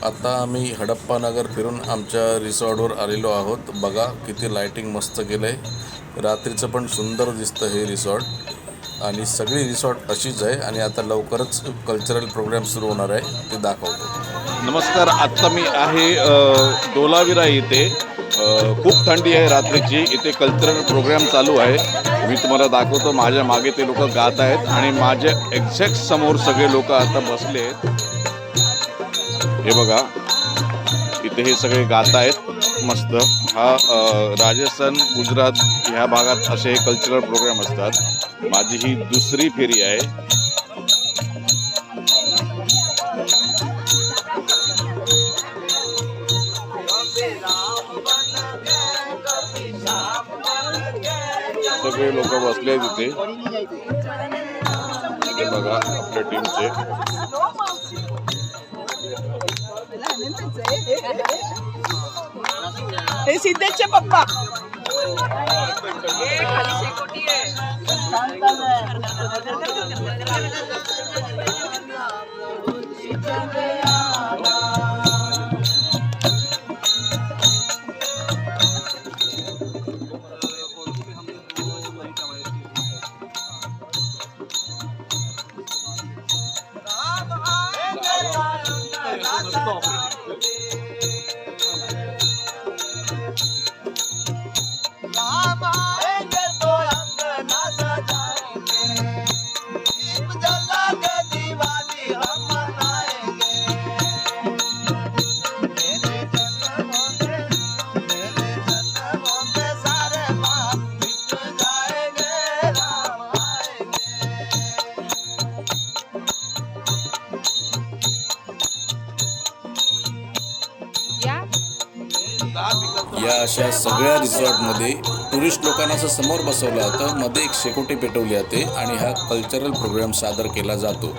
आता आम्ही हडप्पा नगर फिरून आमच्या रिसॉर्टवर आलेलो आहोत. बघा किती लाइटिंग मस्त केलं आहे. रात्रीचं पण सुंदर दिसतं हे रिसॉर्ट आणि सगळी रिसॉर्ट अशीच आहे. आणि आता लवकरच कल्चरल प्रोग्राम सुरू होणार आहे, ते दाखवतो. नमस्कार. आत्ता मी आहे डोलाविरा इथे. खूप थंडी आहे रात्रीची. इथे कल्चरल प्रोग्राम चालू आहे. मी तुम्हाला दाखवतो. माझ्या मागे ते लोक गात आहेत आणि माझ्या एक्झॅक्ट समोर सगळे लोक आता बसले आहेत. हे बघा, इथे हे सगळे गात आहेत मस्त. हा राजस्थान, गुजरात ह्या भागात असे कल्चरल प्रोग्राम असतात. माझी ही दुसरी फेरी आहे. सगळे लोक बसले आहेत तिथे. हे बघा आपल्या टीमचे. हे सिद्धेशचे पप्पा. या अशा सगळ्या रिसॉर्टमध्ये टुरिस्ट लोकांना असं समोर बसवलं होतं, मध्ये एक शेकोटी पेटवली जाते आणि हा कल्चरल प्रोग्राम सादर केला जातो.